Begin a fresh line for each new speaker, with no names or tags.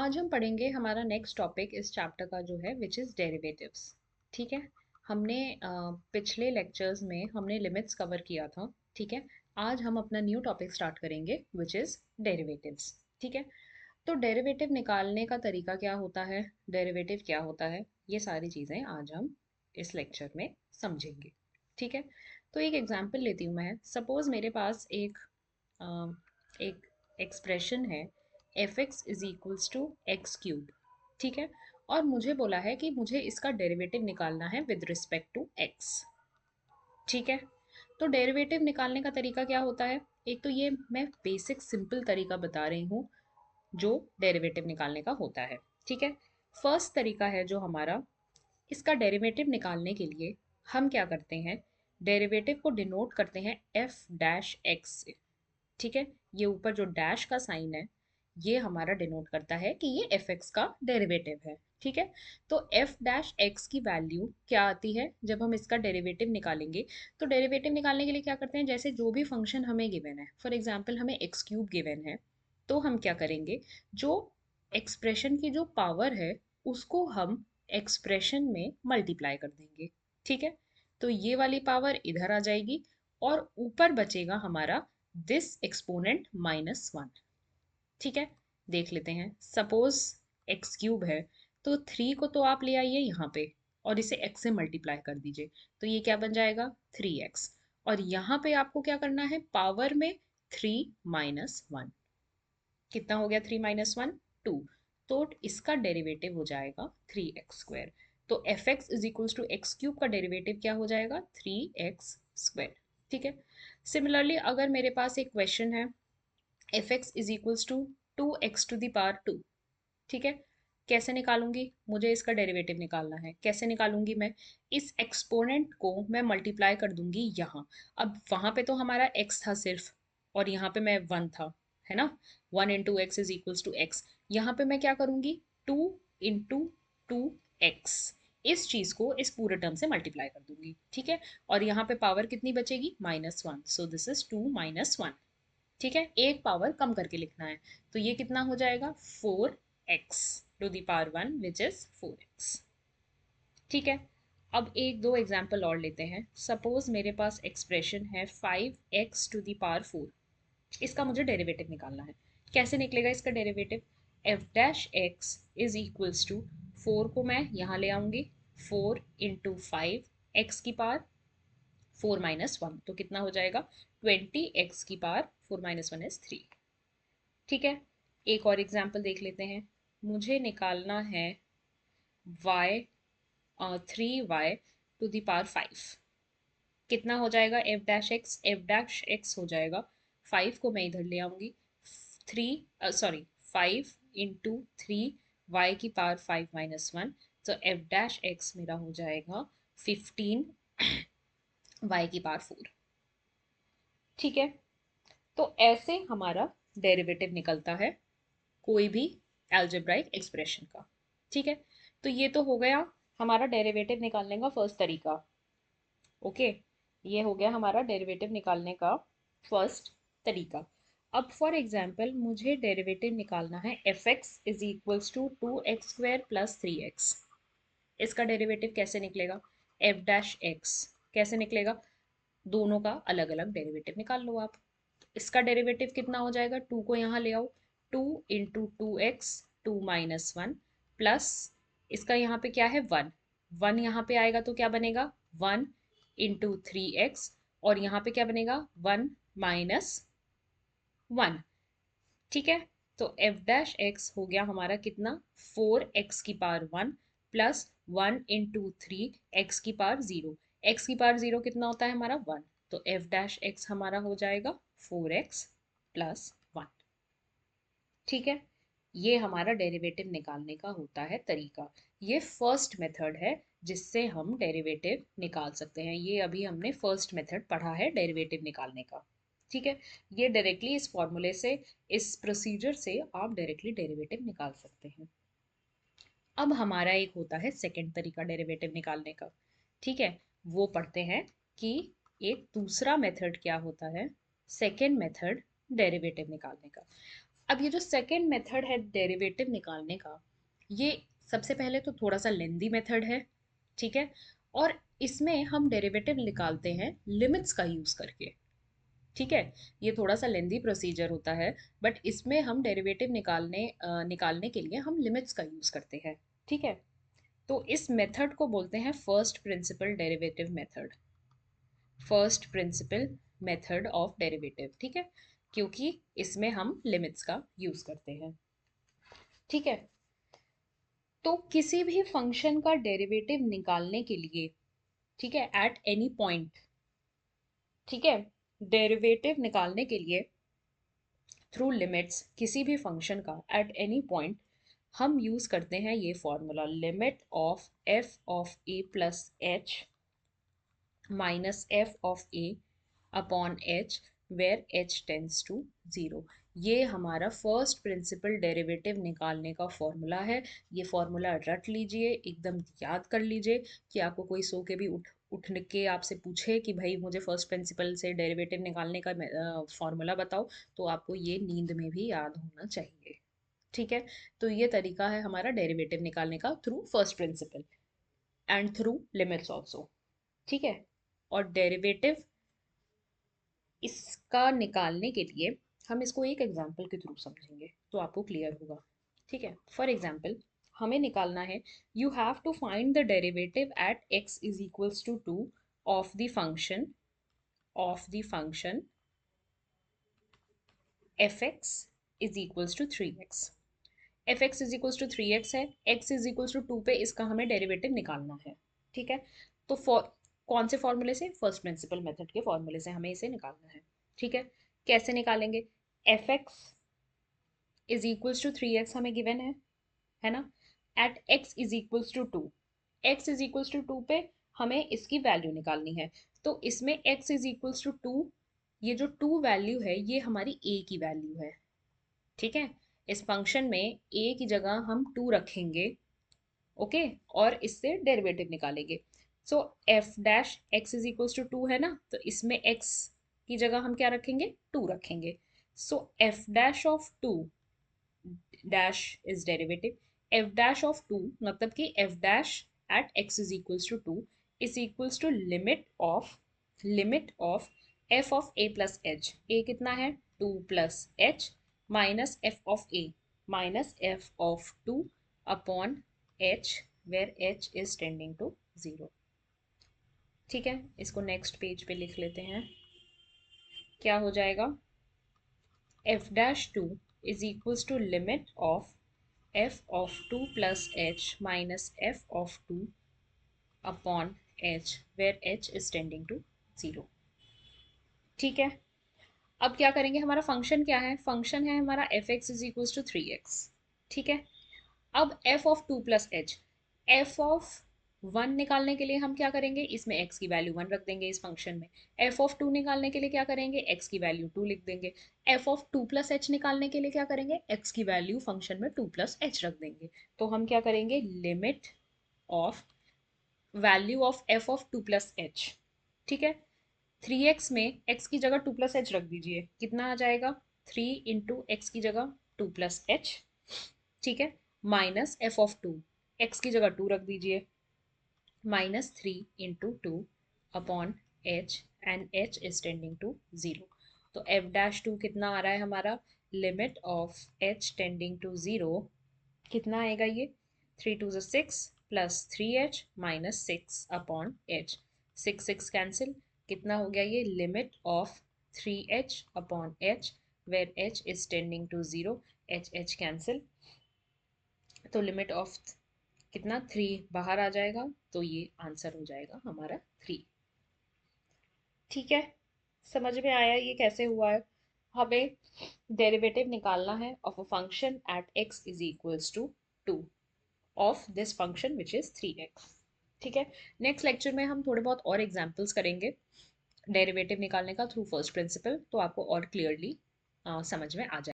आज हम पढ़ेंगे हमारा नेक्स्ट टॉपिक इस चैप्टर का जो है विच इज़ डेरिवेटिव्स। ठीक है। हमने पिछले लेक्चर्स में हमने लिमिट्स कवर किया था। ठीक है। आज हम अपना न्यू टॉपिक स्टार्ट करेंगे विच इज़ डेरिवेटिव्स। ठीक है। तो डेरिवेटिव निकालने का तरीका क्या होता है, डेरिवेटिव क्या होता है, ये सारी चीज़ें आज हम इस लेक्चर में समझेंगे। ठीक है। तो एक एग्जांपल लेती हूँ मैं। सपोज मेरे पास अ, एक एक्सप्रेशन है f x is equals to x cube. ठीक है। और मुझे बोला है कि मुझे इसका डेरिवेटिव निकालना है विद रिस्पेक्ट टू एक्स। ठीक है। तो डेरिवेटिव निकालने का तरीका क्या होता है, एक तो ये मैं बेसिक सिंपल तरीका बता रही हूँ जो डेरिवेटिव निकालने का होता है। ठीक है। फर्स्ट तरीका है जो हमारा, इसका डेरिवेटिव निकालने के लिए हम क्या करते हैं, डेरिवेटिव को डिनोट करते हैं एफ डैश एक्स से। ठीक है। ये ऊपर जो डैश का साइन है ये हमारा डिनोट करता है कि ये एफ एक्स का डेरिवेटिव है। ठीक है। तो एफ डैश एक्स की वैल्यू क्या आती है जब हम इसका डेरिवेटिव निकालेंगे। तो डेरिवेटिव निकालने के लिए क्या करते हैं, जैसे जो भी फंक्शन हमें गिवन है, फॉर एग्जाम्पल हमें एक्स क्यूब गिवन है, तो हम क्या करेंगे, जो एक्सप्रेशन की जो पावर है उसको हम एक्सप्रेशन में मल्टीप्लाई कर देंगे। ठीक है। तो ये वाली पावर इधर आ जाएगी और ऊपर बचेगा हमारा दिस एक्सपोनेंट माइनस वन। ठीक है। देख लेते हैं, सपोज एक्स क्यूब है तो थ्री को तो आप ले आइए यहाँ पे और इसे एक्स से मल्टीप्लाई कर दीजिए, तो ये क्या बन जाएगा, थ्री एक्स। और यहाँ पे आपको क्या करना है, पावर में थ्री माइनस वन। कितना हो गया, थ्री माइनस वन, टू। तो इसका डेरिवेटिव हो जाएगा थ्री एक्स स्क्वायर। तो f x is equals to x cube का डेरिवेटिव क्या हो जाएगा, थ्री एक्स स्क्वायर। ठीक है। सिमिलरली अगर मेरे पास एक क्वेश्चन है f x is equals to two x to the power two. ठीक है। कैसे निकालूंगी, मुझे इसका डेरिवेटिव निकालना है, कैसे निकालूंगी मैं, इस एक्सपोनेंट को मैं मल्टीप्लाई कर दूंगी यहाँ। अब वहां पे तो हमारा x था सिर्फ, और यहाँ पे मैं वन था, है ना। One into x is equals to x. यहाँ पे मैं क्या करूंगी, टू इंटू टू एक्स, इस चीज को इस पूरे टर्म से मल्टीप्लाई कर दूंगी। ठीक है। और यहाँ पे पावर कितनी बचेगी, minus one, so this is two minus one. ठीक है। एक पावर कम करके लिखना है, तो ये कितना हो जाएगा, four x to the power one which is four x. ठीक है। अब एक दो एग्जाम्पल और लेते हैं। सपोज मेरे पास एक्सप्रेशन है five x to the power four. इसका मुझे डेरिवेटिव निकालना है। कैसे निकलेगा इसका derivative, F dash x is equals to, four को मैं यहाँ ले आऊंगी, फोर इंटू फाइव एक्स की पावर फोर माइनस वन, तो कितना हो जाएगा, ट्वेंटी एक्स की power four minus one is three. ठीक है। एक और एग्जाम्पल देख लेते हैं। मुझे निकालना है y, three y to the power five. कितना हो जाएगा, एफ डैश एक्स हो जाएगा, फाइव को मैं इधर ले आऊंगी, three, sorry, five into three y की पावर फाइव माइनस वन, तो एफ डैश एक्स मेरा हो जाएगा फिफ्टीन वाई की पावर फोर। ठीक है। तो ऐसे हमारा डेरिवेटिव निकलता है कोई भी एल्जेब्राइक एक्सप्रेशन का। ठीक है। तो ये तो हो गया हमारा डेरिवेटिव निकालने का फर्स्ट तरीका। ओके। ये हो गया हमारा डेरिवेटिव निकालने का फर्स्ट तरीका। अब फॉर एग्जाम्पल मुझे डेरिवेटिव निकालना है f x is equals to two x square plus three x. इसका डेरिवेटिव कैसे निकलेगा, एफ डैश एक्स कैसे निकलेगा, दोनों का अलग अलग डेरिवेटिव निकाल लो आप। इसका डेरिवेटिव कितना हो जाएगा, टू को यहाँ ले आओ, two into two x, two minus one, plus इसका यहाँ पे क्या है, वन, वन यहाँ पे आएगा तो क्या बनेगा, वन इंटू थ्री एक्स, और यहाँ पे क्या बनेगा, वन माइनस वन। ठीक है। तो एफ डैश एक्स हो गया हमारा कितना, फोर एक्स की power one plus one into three x की पावर जीरो। एक्स की पावर जीरो कितना होता है हमारा, वन। तो एफ डैश एक्स हमारा हो जाएगा फोर एक्स प्लस वन। ठीक है। ये हमारा डेरिवेटिव निकालने का होता है तरीका। ये फर्स्ट मेथड है जिससे हम डेरिवेटिव निकाल सकते हैं। ये अभी हमने फर्स्ट मेथड पढ़ा है डेरिवेटिव निकालने का। ठीक है। ये डायरेक्टली इस फॉर्मूले से, इस प्रोसीजर से आप डायरेक्टली डेरिवेटिव निकाल सकते हैं। अब हमारा एक होता है सेकंड तरीका डेरिवेटिव निकालने का। ठीक है। वो पढ़ते हैं कि एक दूसरा मेथड क्या होता है, सेकंड मेथड डेरिवेटिव निकालने का। अब ये जो सेकंड मेथड है डेरिवेटिव निकालने का, ये सबसे पहले तो थोड़ा सा लेंदी मेथड है, ठीक है। और इसमें हम डेरिवेटिव निकालते हैं लिमिट्स का यूज करके, ठीक है। ये थोड़ा सा लेंदी प्रोसीजर होता है, बट इसमें हम डेरिवेटिव निकालने के लिए हम लिमिट्स का यूज करते हैं, ठीक है। तो इस मेथड को बोलते हैं first principle derivative method, first principle method of derivative, ठीक है, क्योंकि इसमें हम लिमिट्स का यूज करते हैं, ठीक है। तो किसी भी फंक्शन का डेरिवेटिव निकालने के लिए, ठीक है, एट एनी पॉइंट, ठीक है, डेरिवेटिव निकालने के लिए थ्रू लिमिट्स किसी भी फंक्शन का एट एनी पॉइंट हम यूज करते हैं ये formula, limit of F of A plus H minus F of a upon H where h tends to zero. ये हमारा फर्स्ट प्रिंसिपल डेरिवेटिव निकालने का फॉर्मूला है। ये फॉर्मूला रट लीजिए, एकदम याद कर लीजिए कि आपको कोई सो के भी उठ के आपसे पूछे कि भाई मुझे फर्स्ट प्रिंसिपल से डेरिवेटिव निकालने का फॉर्मूला बताओ, तो आपको ये नींद में भी याद होना चाहिए, ठीक है। तो ये तरीका है हमारा डेरिवेटिव निकालने का through first principle and through limits also, ठीक है। और डेरिवेटिव इसका निकालने के लिए हम इसको एक एग्जाम्पल के थ्रू समझेंगे तो आपको क्लियर होगा, ठीक है। फॉर एग्जाम्पल हमें निकालना है, you have to find the derivative at x is equals to 2 of the function fx is equals to 3x। fx is equals to 3x है, x इज इक्वल्स टू 2 पे इसका हमें डेरिवेटिव निकालना है, ठीक है। तो कौन से फॉर्मूले से, फर्स्ट प्रिंसिपल मेथड के फॉर्मूले से हमें इसे निकालना है, ठीक है। कैसे निकालेंगे, f x is equals to 3x हमें गिवन है ना, at x is equals to 2, x is equals to 2 पे हमें इसकी वैल्यू निकालनी है। तो इसमें x इज इक्वल्स टू 2, ये जो 2 वैल्यू है ये हमारी a की वैल्यू है, ठीक है। इस फंक्शन में a की जगह हम 2 रखेंगे, ओके, और इससे डेरिवेटिव निकालेंगे। So F dash x is equals to 2 है ना, तो इसमें x की जगह हम क्या रखेंगे, 2 रखेंगे। So F dash of 2 dash is derivative, F dash of 2 मतलब कि F dash at X is equals to 2 is equals to limit of F of A plus H, A कितना है 2 plus H, minus F of A minus F of 2 upon H where H is tending to zero, ठीक है। इसको next page पे लिख लेते हैं, क्या हो जाएगा, f dash 2 is equals to limit of f of 2 plus h minus f of 2 upon h where h is tending to 0, ठीक है। अब क्या करेंगे, हमारा फंक्शन क्या है, फंक्शन है हमारा f x is equals to 3x, ठीक है। अब f of 2 plus h, f of 1 निकालने के लिए हम क्या करेंगे, इसमें x की वैल्यू 1 रख देंगे इस फंक्शन में। f ऑफ 2 निकालने के लिए क्या करेंगे, x की वैल्यू 2 लिख देंगे। f ऑफ 2 प्लस h निकालने के लिए क्या करेंगे, x की वैल्यू फंक्शन में 2 प्लस h रख देंगे। तो हम क्या करेंगे, limit of value of f of 2 plus h, ठीक है। 3x में x की जगह 2 प्लस h रख दीजिए, कितना आ जाएगा, 3 इंटू एक्स की जगह 2 प्लस h, ठीक है, माइनस एफ ऑफ 2, एक्स की जगह 2 रख दीजिए, minus 3 into 2 upon h and h is tending to 0। तो एफ डैश 2 कितना आ रहा है हमारा, limit of h tending to 0, कितना आएगा ये, 3 to 6 plus 3h minus 6 upon h, 6 cancel, कितना हो गया ये, limit of 3h upon h where h is tending to 0, h cancel, तो लिमिट ऑफ कितना, 3 बाहर आ जाएगा, तो ये आंसर हो जाएगा हमारा 3, ठीक है। समझ में आया ये कैसे हुआ है, हमें डेरिवेटिव निकालना है of a function at x is equals to 2 of this function which is 3x, ठीक है। नेक्स्ट लेक्चर में हम थोड़े बहुत और एग्जाम्पल्स करेंगे डेरिवेटिव निकालने का थ्रू फर्स्ट प्रिंसिपल, तो आपको और क्लियरली समझ में आ जाए।